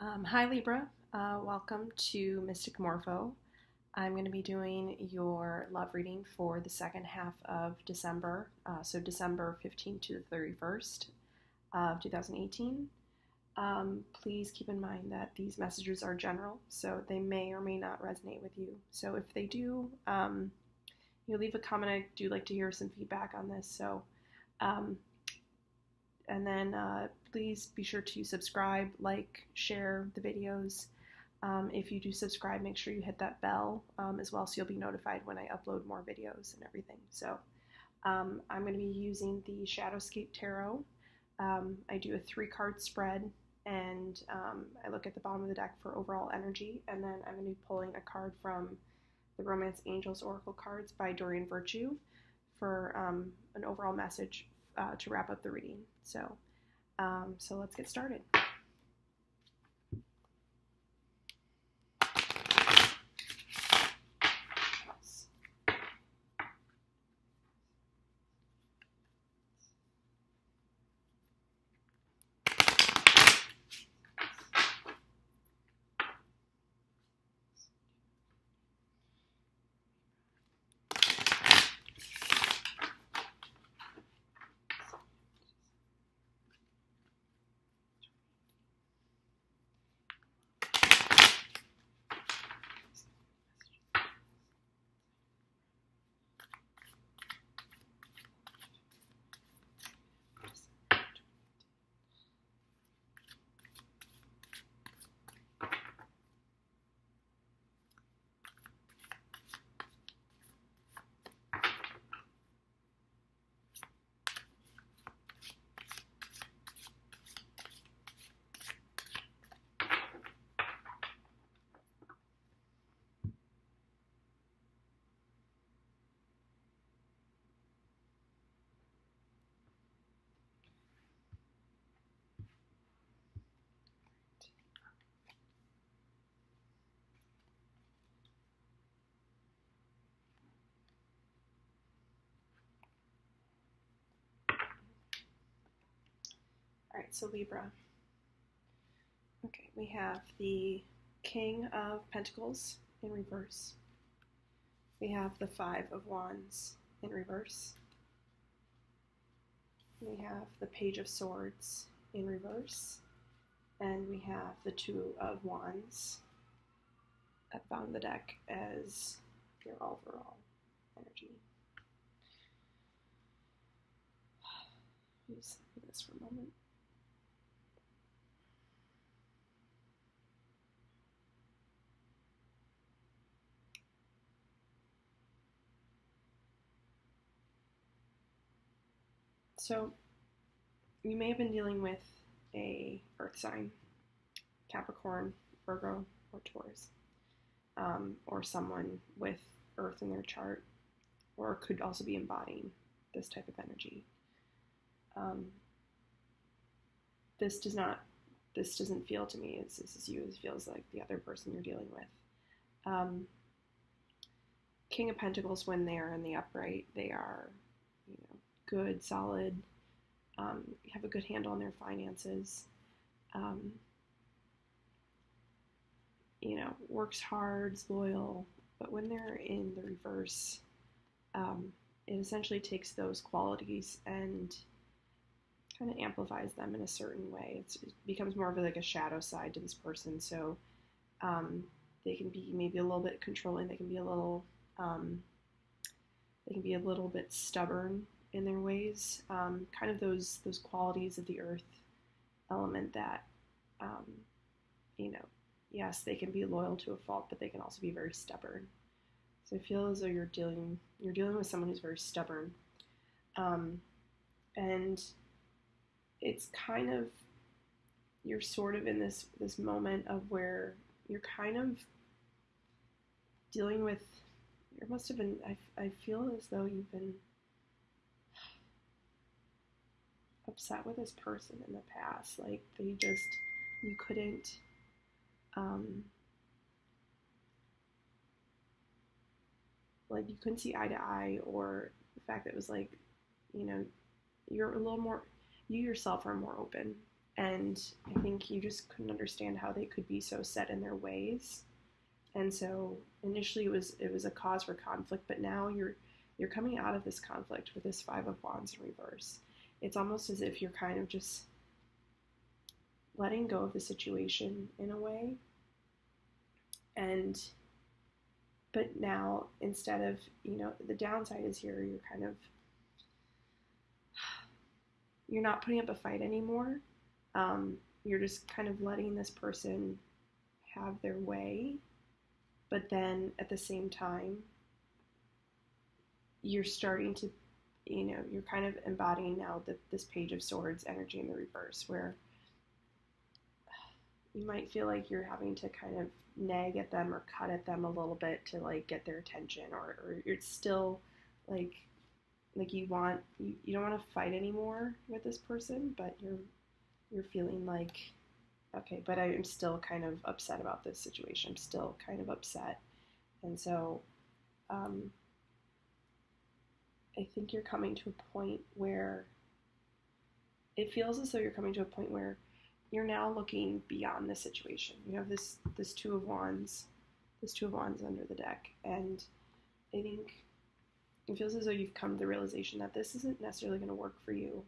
Hi Libra, welcome to Mystic Morpho. I'm going to be doing your love reading for the second half of December, so December 15th to the 31st of 2018. Please keep in mind that these messages are general, so they may or may not resonate with you. So if they do, you leave a comment. I do like to hear some feedback on this. Um, and then please be sure to subscribe, like, share the videos. If you do subscribe, make sure you hit that bell as well so you'll be notified when I upload more videos and everything. So I'm going to be using the Shadowscape Tarot. I do a 3-card spread, and I look at the bottom of the deck for overall energy, and then I'm going to be pulling a card from the Romance Angels Oracle cards by Doreen for an overall message to wrap up the reading. So let's get started. Alright, so Libra. Okay, we have the King of Pentacles in reverse. We have the 5 of Wands in reverse. We have the Page of Swords in reverse. And we have the 2 of Wands at the bottom of the deck as your overall energy. Let me just look at this for a moment. So you may have been dealing with a earth sign, Capricorn, Virgo, or Taurus, or someone with earth in their chart, or could also be embodying this type of energy. This doesn't feel to me as this is you. This feels like the other person you're dealing with. King of Pentacles, when they are in the upright, they are, good, solid, have a good handle on their finances, works hard, is loyal. But when they're in the reverse, it essentially takes those qualities and kind of amplifies them in a certain way. It becomes more of like a shadow side to this person. So they can be maybe a little bit controlling. They can be a little bit stubborn in their ways. Kind of those qualities of the earth element that yes, they can be loyal to a fault, but they can also be very stubborn. So I feel as though you're dealing with someone who's very stubborn, and it's kind of, you're sort of in this moment of where you're kind of dealing with, there must have been, I feel as though you've been upset with this person in the past. Like you couldn't, like you couldn't see eye to eye, or the fact that it was like, you're a little more, you yourself are more open And I think you just couldn't understand how they could be so set in their ways. And so initially it was a cause for conflict, but now you're coming out of this conflict with this Five of Wands in reverse. It's almost as if you're kind of just letting go of the situation in a way. But now, instead of, the downside is here, you're not putting up a fight anymore. You're just kind of letting this person have their way. But then at the same time, you're starting to, you're kind of embodying now this Page of Swords energy in the reverse, where you might feel like you're having to kind of nag at them or cut at them a little bit to like get their attention, or it's still like you don't want to fight anymore with this person, but you're feeling like, okay, but I'm still kind of upset about this situation. I'm still kind of upset. And so I think you're coming to a point where it feels as though you're coming to a point where you're now looking beyond the situation. You have this Two of Wands, under the deck, and I think it feels as though you've come to the realization that this isn't necessarily going to work for you.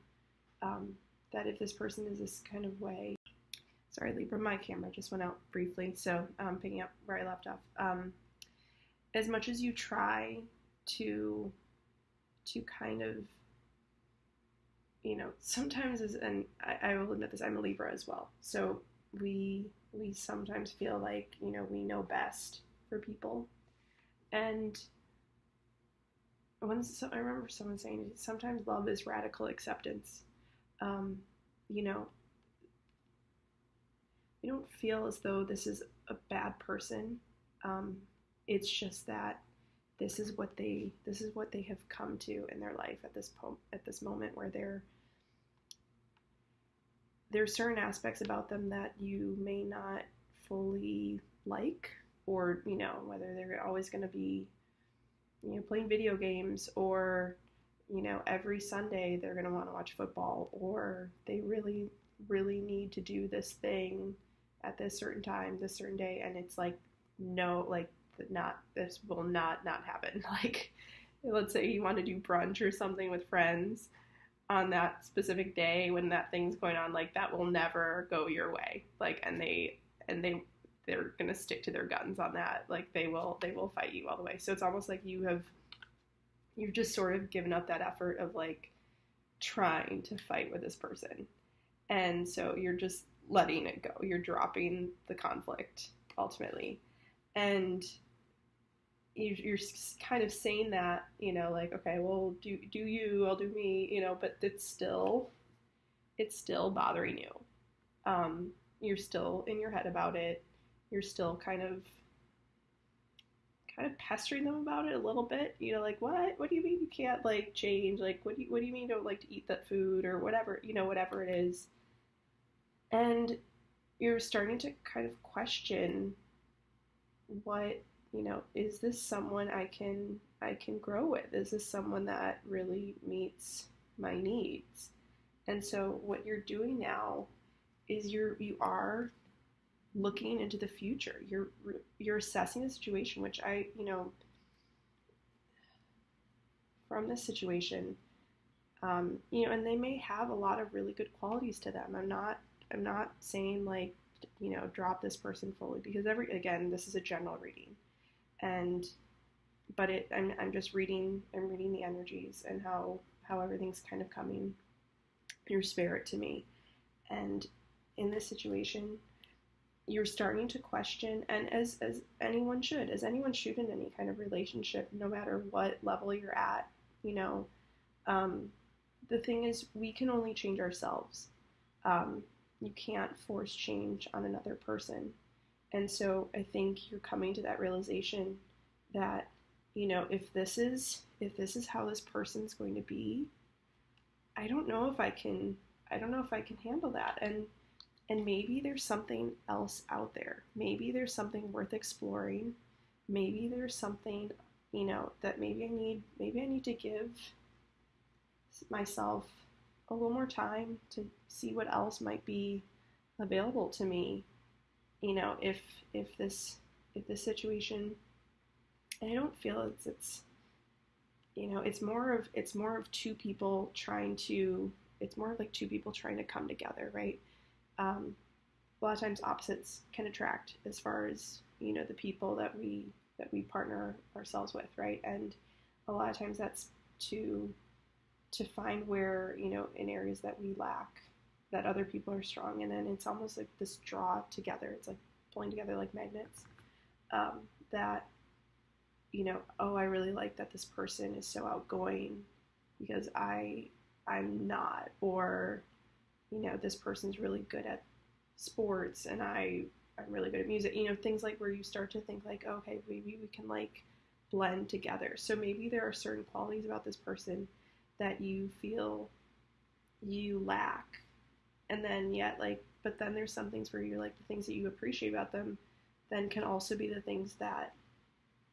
That if this person is this kind of way, sorry Libra, my camera just went out briefly, so picking up where I left off. As much as you try to kind of, sometimes and I will admit this, I'm a Libra as well. So we sometimes feel like, we know best for people. And I remember someone saying, sometimes love is radical acceptance. You don't feel as though this is a bad person. It's just that this is what they have come to in their life at this moment, where there's certain aspects about them that you may not fully like, or whether they're always going to be playing video games, or every Sunday they're going to want to watch football, or they really need to do this thing at this certain time, this certain day, and it's like, no, like, this will not happen. Like, let's say you want to do brunch or something with friends on that specific day when that thing's going on, like, that will never go your way. Like, and they're gonna stick to their guns on that. Like, they will fight you all the way. So it's almost like you've just sort of given up that effort of like trying to fight with this person, and so you're just letting it go. You're dropping the conflict ultimately, and you're kind of saying that, like, okay, well, do you, I'll do me, but it's still bothering you. You're still in your head about it. You're still kind of pestering them about it a little bit, like, what do you mean you can't, like, change? Like, what do you mean you don't like to eat that food, or whatever, whatever it is. And you're starting to kind of question what, is this someone I can grow with? Is this someone that really meets my needs? And so what you're doing now is you are looking into the future. You're assessing the situation, which from this situation, and they may have a lot of really good qualities to them. I'm not saying, like, drop this person fully, because again, this is a general reading, but I'm just reading the energies and how everything's kind of coming through spirit to me. And in this situation, you're starting to question, and as anyone should in any kind of relationship, no matter what level you're at, the thing is, we can only change ourselves. You can't force change on another person. And so I think you're coming to that realization that, if this is how this person's going to be, I don't know if I can handle that. And maybe there's something else out there. Maybe there's something worth exploring. Maybe there's something, that maybe I need to give myself a little more time to see what else might be available to me. You know, if this situation, and I don't feel it's you know, it's more of two people trying to, it's more of like two people trying to come together, right? A lot of times opposites can attract as far as, you know, the people that we partner ourselves with, right? And a lot of times that's to find where, you know, in areas that we lack, that other people are strong in, and it's almost like this draw together. It's like pulling together like magnets. That, you know, oh, I really like that this person is so outgoing because I'm not, or, you know, this person's really good at sports and I'm really good at music, you know, things like where you start to think like, okay, maybe we can like blend together. So maybe there are certain qualities about this person that you feel you lack, and then yet like, but then there's some things where you're like, the things that you appreciate about them then can also be the things that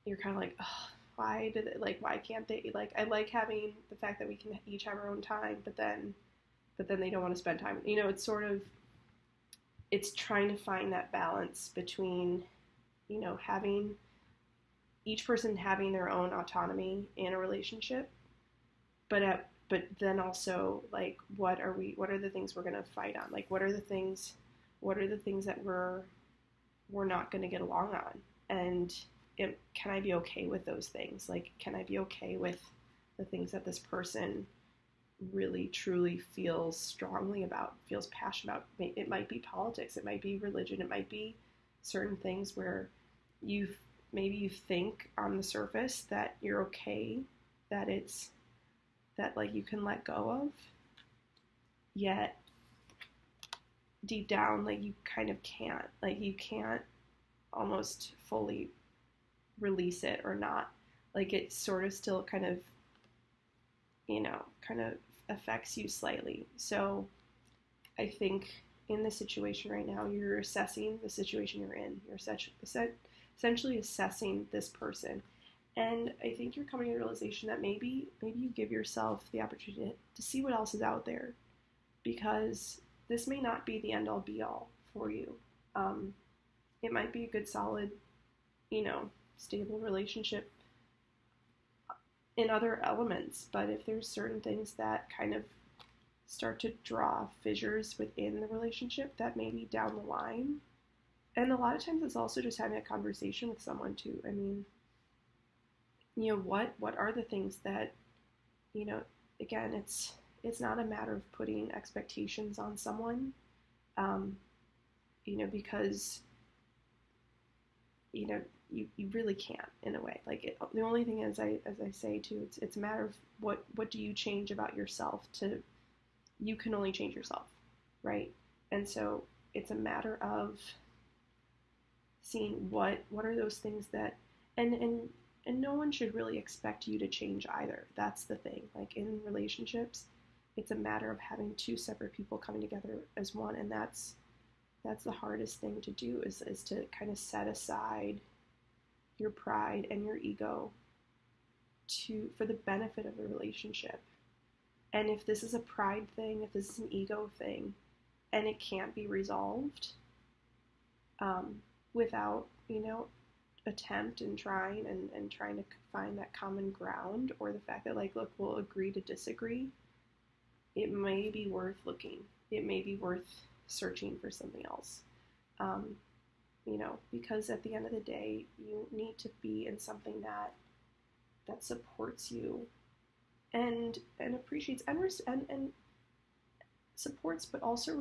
you're kind of like, oh, why did it, like, why can't they, like, I like having the fact that we can each have our own time, but then they don't want to spend time, you know. It's sort of, it's trying to find that balance between, you know, having each person having their own autonomy in a relationship, but then also like, what are the things we're going to fight on? Like, what are the things that we're not going to get along on? And can I be okay with those things? Like, can I be okay with the things that this person really truly feels strongly about, feels passionate about? It might be politics, it might be religion, it might be certain things where maybe you think on the surface that you're okay, that it's, that like you can let go of, yet deep down like you kind of can't, like you can't almost fully release it, or not, like it sort of still kind of, you know, kind of affects you slightly. So I think in the situation right now, you're assessing the situation you're in. You're essentially assessing this person. And I think you're coming to the realization that maybe you give yourself the opportunity to see what else is out there, because this may not be the end-all be-all for you. It might be a good, solid, you know, stable relationship in other elements, but if there's certain things that kind of start to draw fissures within the relationship, that maybe down the line, and a lot of times it's also just having a conversation with someone too. I mean, you know, what are the things that, you know, again, it's not a matter of putting expectations on someone, you know, because, you know, you really can't, in a way. Like, the only thing is, as I say too, it's a matter of what do you change about yourself to, you can only change yourself, right? And so it's a matter of seeing what are those things that, and no one should really expect you to change either. That's the thing. Like, in relationships, it's a matter of having two separate people coming together as one, and that's the hardest thing to do, is to kind of set aside your pride and your ego for the benefit of the relationship. And if this is a pride thing, if this is an ego thing, and it can't be resolved without, you know, attempt and trying to find that common ground, or the fact that, like, look, we'll agree to disagree, it may be worth looking. It may be worth searching for something else. You know, because at the end of the day, you need to be in something that supports you and appreciates and supports, but also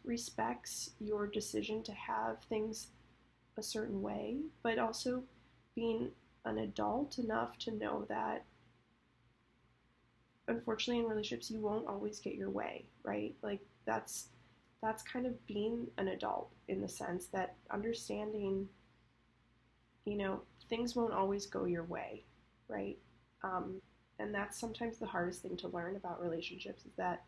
respects your decision to have things a certain way, but also being an adult enough to know that, unfortunately, in relationships, you won't always get your way, right? Like, that's kind of being an adult, in the sense that understanding, you know, things won't always go your way, right? And that's sometimes the hardest thing to learn about relationships, is that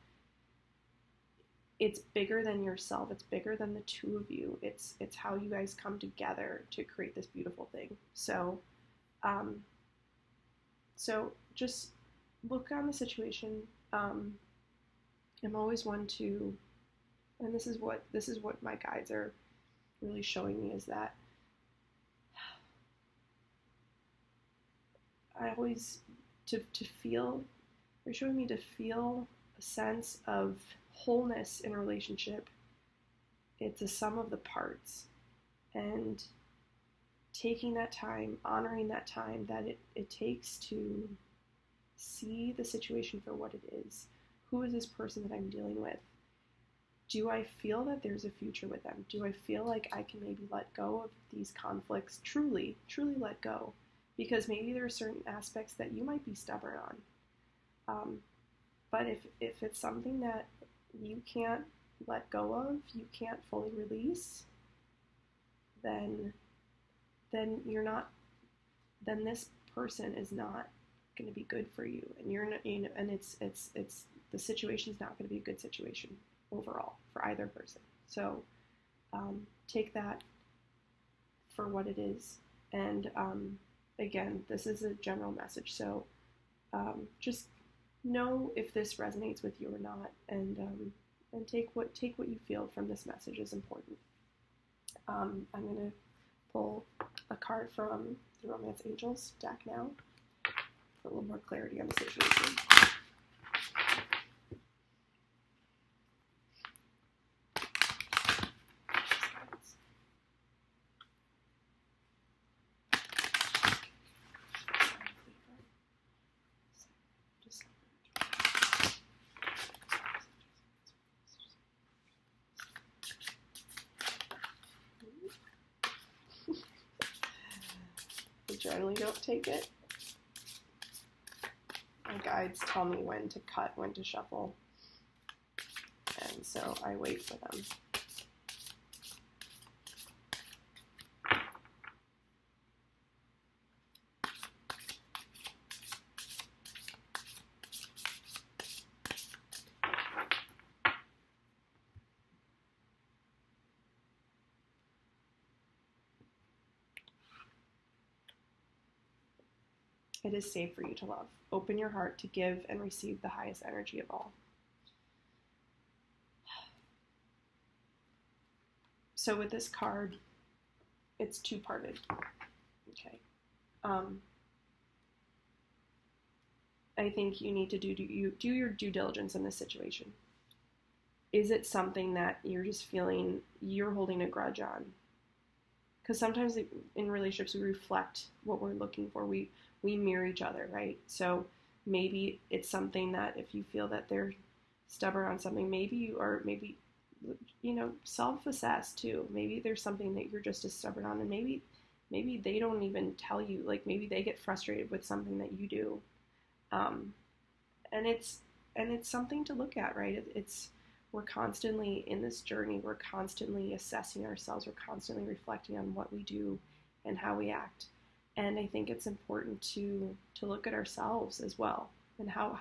it's bigger than yourself. It's bigger than the two of you. It's how you guys come together to create this beautiful thing. So, so just look on the situation, I'm always one to, and this is what my guides are really showing me, is that I always to feel, they're showing me to feel a sense of wholeness in a relationship. It's a sum of the parts, and taking that time, honoring that time that it takes to see the situation for what it is. Who is this person that I'm dealing with? Do I feel that there's a future with them? Do I feel like I can maybe let go of these conflicts, truly let go? Because maybe there are certain aspects that you might be stubborn on. But if it's something that you can't let go of, you can't fully release, then you're not, then this person is not going to be good for you, and you're not, and it's the situation's not going to be a good situation overall for either person. So take that for what it is, and again, this is a general message, so just know if this resonates with you or not, and take what you feel from this message is important. I'm going to pull a card from the Romance Angels deck now for a little more clarity on the situation. I generally don't take it. My guides tell me when to cut, when to shuffle, and so I wait for them. It is safe for you to love. Open your heart to give and receive the highest energy of all. So with this card, it's two-parted. Okay. I think you need to do your due diligence in this situation. Is it something that you're just feeling you're holding a grudge on? Because sometimes in relationships we reflect what we're looking for. We mirror each other, right? So maybe it's something that if you feel that they're stubborn on something, maybe you are, maybe, self-assess too. Maybe there's something that you're just as stubborn on, and maybe they don't even tell you, like maybe they get frustrated with something that you do. And it's something to look at, right? We're constantly in this journey. We're constantly assessing ourselves. We're constantly reflecting on what we do and how we act. And I think it's important to look at ourselves as well, and how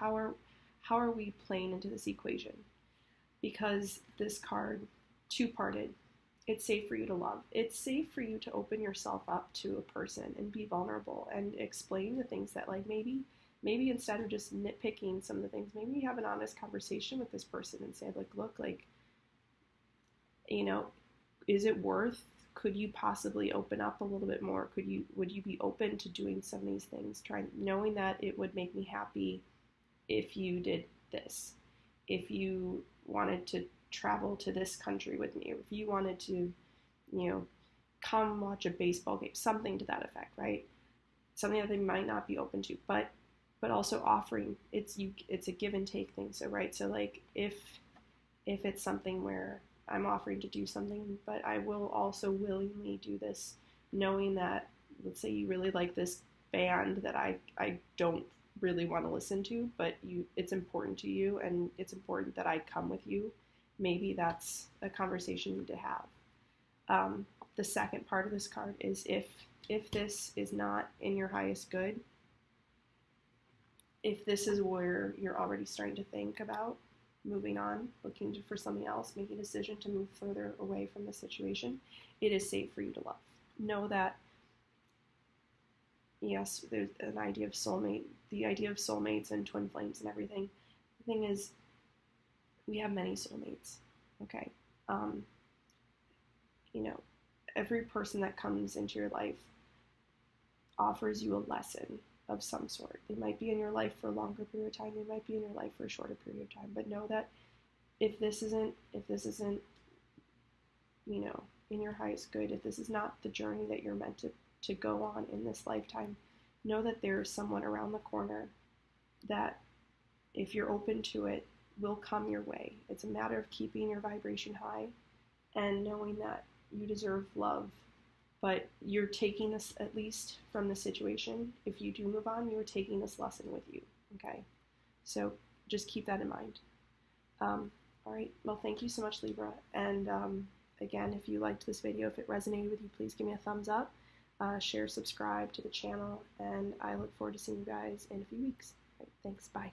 are we playing into this equation? Because this card, two-parted, it's safe for you to love. It's safe for you to open yourself up to a person and be vulnerable and explain the things that, like, maybe instead of just nitpicking some of the things, maybe you have an honest conversation with this person and say, like, look, like, is it worth, could you possibly open up a little bit more? Would you be open to doing some of these things, knowing that it would make me happy if you did this, if you wanted to travel to this country with me, or if you wanted to, come watch a baseball game, something to that effect, right? Something that they might not be open to, but also offering, it's a give and take thing. So, right, so like if it's something where I'm offering to do something, but I will also willingly do this, knowing that, let's say you really like this band that I don't really want to listen to, but it's important to you, and it's important that I come with you. Maybe that's a conversation you need to have. The second part of this card is if this is not in your highest good, if this is where you're already starting to think about moving on, looking for something else, making a decision to move further away from the situation, it is safe for you to love. Know that, yes, there's an idea of soulmate, the idea of soulmates and twin flames and everything. The thing is, we have many soulmates, okay? Um, you know, every person that comes into your life offers you a lesson of some sort. They might be in your life for a longer period of time, they might be in your life for a shorter period of time, but know that if this isn't, you know, in your highest good, if this is not the journey that you're meant to go on in this lifetime, know that there's someone around the corner that, if you're open to it, will come your way. It's a matter of keeping your vibration high and knowing that you deserve love. But you're taking this, at least from the situation, if you do move on, you're taking this lesson with you, okay? So just keep that in mind. All right, well, thank you so much, Libra. And again, if you liked this video, if it resonated with you, please give me a thumbs up, share, subscribe to the channel, and I look forward to seeing you guys in a few weeks. All right, thanks, bye.